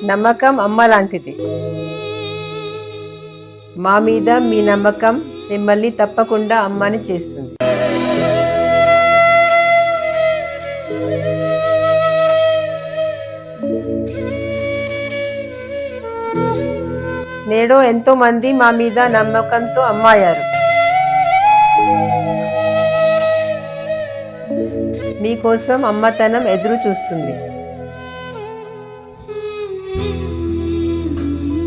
నమ్మకం అమ్మ లాంటిది. మా మీద మీ నమ్మకం మిమ్మల్ని తప్పకుండా అమ్మని చేస్తుంది. నేడు ఎంతో మంది మా మీద నమ్మకంతో అమ్మాయారు. మీకోసం అమ్మతనం ఎదురు చూస్తుంది.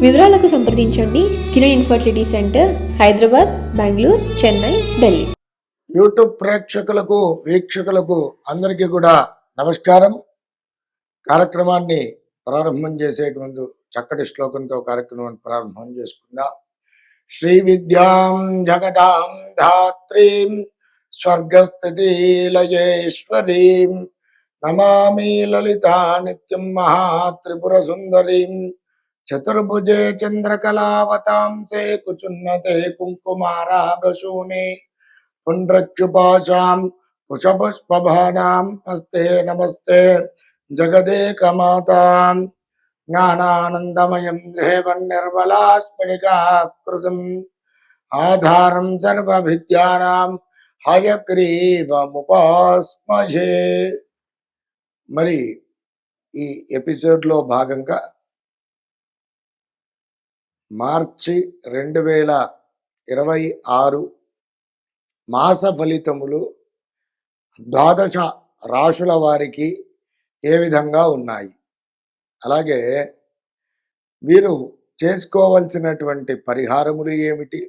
వివరాలకు సంప్రదించండి Kiran infertility centre, Hyderabad, Bengaluru, Chennai, Delhi. YouTube ప్రేక్షకులకు, వీక్షకులకు అందరికీ కూడా నమస్కారం. కార్యక్రమాన్ని ప్రారంభం చేసేటువంటి చక్కటి శ్లోకంతో కార్యక్రమాన్ని ప్రారంభం చేసుకుందాం. శ్రీ విద్యాం జగదాం ధాత్రీం స్వర్గస్థితి లయేశ్వరీం నమామి లలితా నిత్యం మహాత్రిపుర సుందరీం చతుర్భుజే చంద్రకళావతాంసే కుచున్నతే కుంకుమారాగశూనే పుండ్రచ్యుపాశాం పుషపుష్పభానాం నమస్తే నమస్తే జగదేకమాతాం జ్ఞానానందమయం దేవం నిర్మలాస్ఫటికాకృతిం ఆధారం సర్వవిద్యానాం హయగ్రీవముపాస్మహే. మరి ఈ ఎపిసోడ్లో భాగంగా మార్చి 2026 మాస ఫలితములు ద్వాదశ రాశుల వారికి ఏ విధంగా ఉన్నాయి, అలాగే వీరు చేసుకోవలసినటువంటి పరిహారములు ఏమిటి,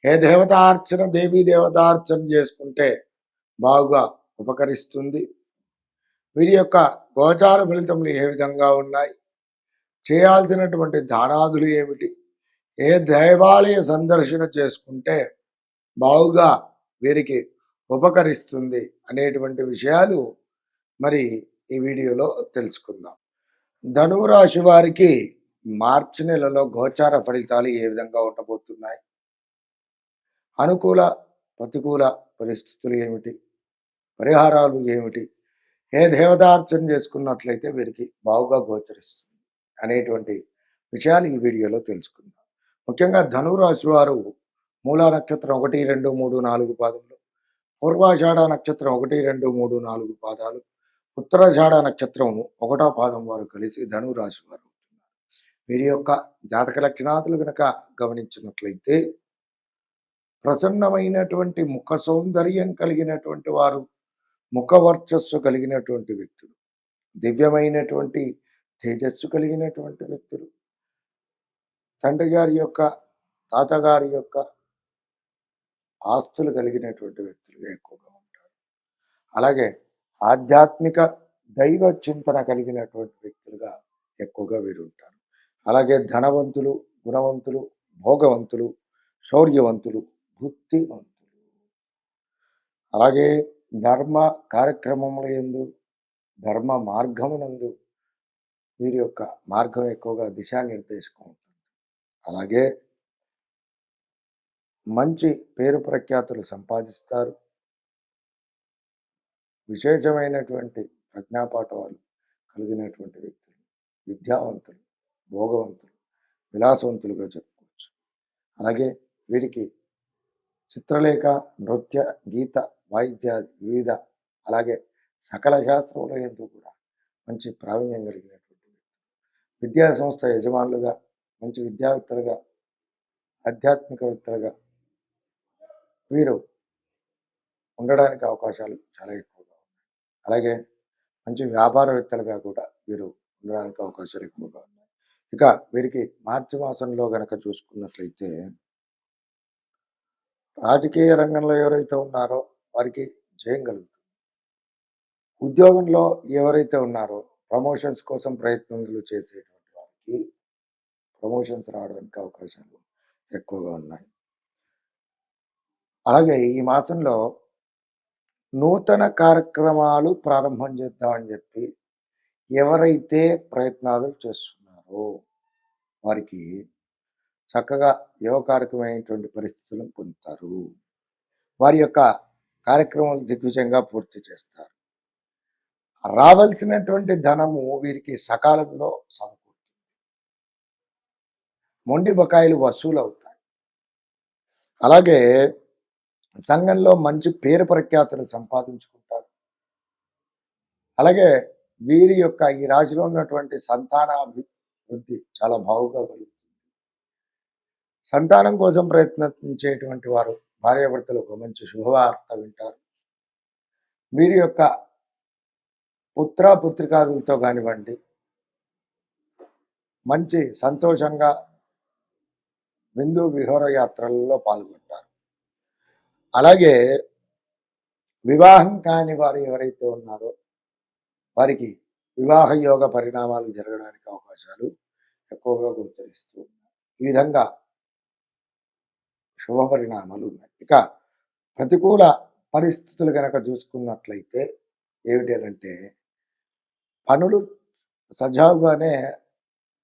ఏ దేవతార్చన దేవీ దేవతార్చన చేసుకుంటే బాగా ఉపకరిస్తుంది, వీరి యొక్క గోచార ఫలితములు ఏ విధంగా ఉన్నాయి, చేయాల్సినటువంటి దానాదులు ఏమిటి, ఏ దేవాలయ సందర్శన చేసుకుంటే బాగుగా వీరికి ఉపకరిస్తుంది అనేటువంటి విషయాలు మరి ఈ వీడియోలో తెలుసుకుందాం. ధనువు రాశి వారికి మార్చి నెలలో గోచార ఫలితాలు ఏ విధంగా ఉండబోతున్నాయి, అనుకూల ప్రతికూల పరిస్థితులు ఏమిటి, పరిహారాలు ఏమిటి, ఏ దేవతార్చన చేసుకున్నట్లయితే వీరికి బాగుగా గోచరిస్తుంది అనేటువంటి విషయాలు ఈ వీడియోలో తెలుసుకుందాం. ముఖ్యంగా ధనువు రాశి వారు మూలా నక్షత్రం 1, 2, 3, 4 పాదములు, పూర్వాషాఢ నక్షత్రం 1, 2, 3, 4 పాదాలు, ఉత్తరాషాఢ నక్షత్రం 1వ పాదం వారు కలిసి ధనువు రాశి వారు అవుతున్నారు. వీరి యొక్క జాతక లక్షణాదులు కనుక గమనించినట్లయితే ప్రసన్నమైనటువంటి ముఖ సౌందర్యం కలిగినటువంటి వారు, ముఖ వర్చస్సు కలిగినటువంటి వ్యక్తులు, దివ్యమైనటువంటి తేజస్సు కలిగినటువంటి వ్యక్తులు, తండ్రి గారి యొక్క తాతగారి యొక్క ఆస్తులు కలిగినటువంటి వ్యక్తులుగా ఎక్కువగా ఉంటారు. అలాగే ఆధ్యాత్మిక దైవ చింతన కలిగినటువంటి వ్యక్తులుగా ఎక్కువగా వీరు ఉంటారు. అలాగే ధనవంతులు, గుణవంతులు, భోగవంతులు, శౌర్యవంతులు, బుద్ధివంతులు, అలాగే ధర్మ కార్యక్రమముల యందు, ధర్మ మార్గమునందు వీరి యొక్క మార్గం ఎక్కువగా దిశానిర్దేశకం ఉంటుంది. అలాగే మంచి పేరు ప్రఖ్యాతులు సంపాదిస్తారు. విశేషమైనటువంటి ప్రజ్ఞాపాఠవాలు కలిగినటువంటి వ్యక్తులు, విద్యావంతులు, భోగవంతులు, విలాసవంతులుగా చెప్పుకోవచ్చు. అలాగే వీరికి చిత్రలేఖ, నృత్య, గీత, వాయిద్యాది వివిధ, అలాగే సకల శాస్త్రముల యందు కూడా మంచి ప్రావీణ్యం కలిగినటువంటి వ్యక్తులు, విద్యా సంస్థ యజమానులుగా, మంచి విద్యావేత్తలుగా, ఆధ్యాత్మికవేత్తలుగా వీరు ఉండడానికి అవకాశాలు చాలా ఎక్కువగా ఉన్నాయి. అలాగే మంచి వ్యాపారవేత్తలుగా కూడా వీరు ఉండడానికి అవకాశాలు ఎక్కువగా ఉన్నాయి. ఇక వీరికి మార్చి మాసంలో గనక చూసుకున్నట్లయితే రాజకీయ రంగంలో ఎవరైతే ఉన్నారో వారికి జయం కలుగుతుంది. ఉద్యోగంలో ఎవరైతే ఉన్నారో ప్రమోషన్స్ కోసం ప్రయత్నాలు చేసేటువంటి వారికి ప్రమోషన్స్ రావడానికి అవకాశాలు ఎక్కువగా ఉన్నాయి. అలాగే ఈ మాసంలో నూతన కార్యక్రమాలు ప్రారంభం చేద్దామని చెప్పి ఎవరైతే ప్రయత్నాలు చేస్తున్నారో వారికి చక్కగా యోగకారకమైనటువంటి పరిస్థితులను పొందుతారు. వారి యొక్క కార్యక్రమాలు దిగ్విజయంగా పూర్తి చేస్తారు. రావాల్సినటువంటి ధనము వీరికి సకాలంలో సమకూరుతుంది. మొండి బకాయిలు వసూలు అవుతాయి. అలాగే సంఘంలో మంచి పేరు ప్రఖ్యాతులు సంపాదించుకుంటారు. అలాగే వీరి యొక్క ఈ రాశిలో ఉన్నటువంటి సంతానాభివృద్ధి చాలా బాగుగా కలుగుతుంది. సంతానం కోసం ప్రయత్నించేటువంటి వారు భార్యాభర్తలకు మంచి శుభవార్త వింటారు. వీరి యొక్క పుత్రికాదులతో కానివ్వండి మంచి సంతోషంగా విందు విహారయాత్రలలో పాల్గొంటారు. అలాగే వివాహం కాని వారు ఎవరైతే ఉన్నారో వారికి వివాహ యోగ పరిణామాలు జరగడానికి అవకాశాలు ఎక్కువగా గోచరిస్తూ ఉన్నాయి. ఈ విధంగా శుభ పరిణామాలు ఉన్నాయి. ఇక ప్రతికూల పరిస్థితులు కనుక చూసుకున్నట్లయితే ఏమిటి అంటే పనులు సజావుగానే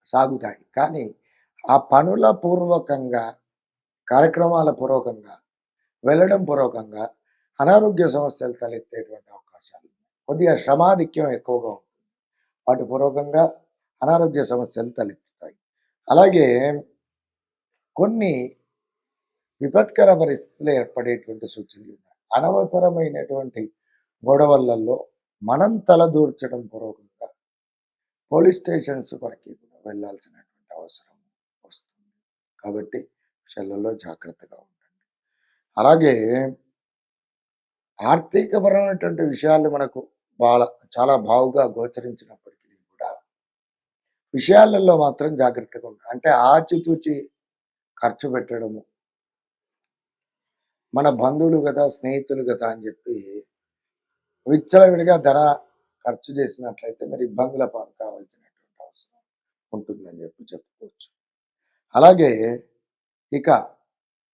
సాగుతాయి, కానీ ఆ పనుల పూర్వకంగా కార్యక్రమాల పూర్వకంగా వెళ్ళడం పూర్వకంగా అనారోగ్య సమస్యలు తలెత్తేటువంటి అవకాశాలు ఉన్నాయి. కొద్దిగా శ్రమాధిక్యం ఎక్కువగా ఉంటుంది, వాటి పూర్వకంగా అనారోగ్య సమస్యలు తలెత్తుతాయి. అలాగే కొన్ని విపత్కర పరిస్థితులు ఏర్పడేటువంటి సూచనలు ఉన్నాయి. అనవసరమైనటువంటి గొడవలలో మనం తలదూర్చడం పూర్వకంగా పోలీస్ స్టేషన్స్ వరకు కూడా వెళ్ళాల్సినటువంటి అవసరం వస్తుంది. కాబట్టి విషయాలలో జాగ్రత్తగా ఉండండి. అలాగే ఆర్థికపరమైనటువంటి విషయాలు మనకు చాలా బాగుగా గోచరించినప్పటికీ కూడా విషయాలలో మాత్రం జాగ్రత్తగా ఉండాలి. అంటే ఆచితూచి ఖర్చు పెట్టడము, మన బంధువులు కదా స్నేహితులు కదా అని చెప్పి విచ్చలవిడిగా ధర ఖర్చు చేసినట్లయితే మరి ఇబ్బందుల పాలు కావాల్సినటువంటి అవసరం ఉంటుందని చెప్పుకోవచ్చు. అలాగే ఇక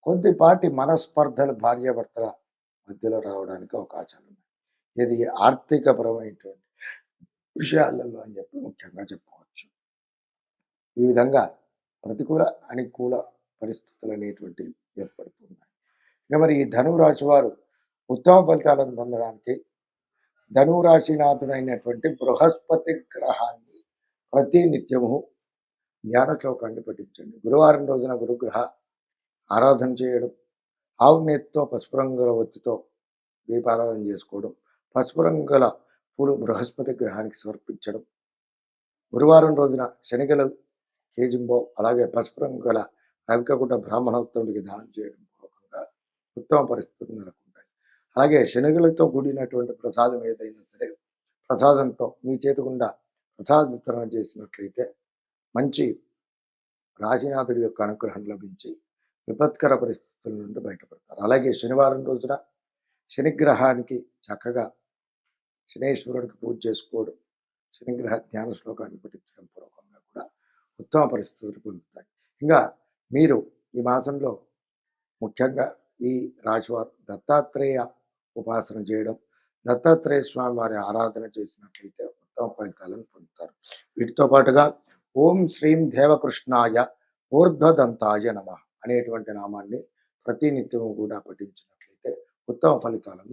కొద్దిపాటి మనస్పర్ధలు భార్యాభర్తల మధ్యలో రావడానికి అవకాశాలు ఉన్నాయి. ఇది ఆర్థికపరమైనటువంటి విషయాలలో అని చెప్పి ముఖ్యంగా చెప్పుకోవచ్చు. ఈ విధంగా ప్రతికూల అనుకూల పరిస్థితులు అనేటువంటివి ఏర్పడుతున్నాయి. ఇక మరి ఈ ధనువు రాశి వారు ఉత్తమ ఫలితాలను పొందడానికి ధనువు రాశినాథుడైనటువంటి బృహస్పతి గ్రహాన్ని ప్రతి నిత్యము ధ్యాన శ్లోకాన్ని పఠించండి. గురువారం రోజున గురుగ్రహ ఆరాధన చేయడం, ఆవు నేతితో పసుపు రంగుల ఒత్తితో దీపారాధన చేసుకోవడం, పసుపు రంగుల పూలు బృహస్పతి గ్రహానికి సమర్పించడం, గురువారం రోజున శనిగలు కేజింబో అలాగే పసుపు రంగుల రవికగుడ్డ బ్రాహ్మణోత్తముడికి దానం చేయడం పూర్వకంగా ఉత్తమ పరిస్థితులు నెలకొంటాయి. అలాగే శనగలతో కూడినటువంటి ప్రసాదం ఏదైనా సరే ప్రసాదంతో మీ చేతి గుండా ప్రసాద వితరణ చేసినట్లయితే మంచి రాశినాథుడి యొక్క అనుగ్రహం లభించి విపత్కర పరిస్థితుల నుండి బయటపడతారు. అలాగే శనివారం రోజున శనిగ్రహానికి చక్కగా శనేశ్వరుడికి పూజ చేసుకోవడం, శనిగ్రహ ధ్యాన శ్లోకాన్ని పఠించడం పూర్వకంగా కూడా ఉత్తమ పరిస్థితులు పొందుతాయి. ఇంకా మీరు ఈ మాసంలో ముఖ్యంగా ఈ రాశివారు దత్తాత్రేయ ఉపాసన చేయడం, దత్తాత్రేయ స్వామి వారి ఆరాధన చేసినట్లయితే ఉత్తమ ఫలితాలను పొందుతారు. వీటితో పాటుగా ఓం శ్రీం దేవకృష్ణాయ ఊర్ధ్వదంతాయ నమః అనేటువంటి నామాన్ని ప్రతినిత్యము కూడా పఠించినట్లయితే ఉత్తమ ఫలితాలను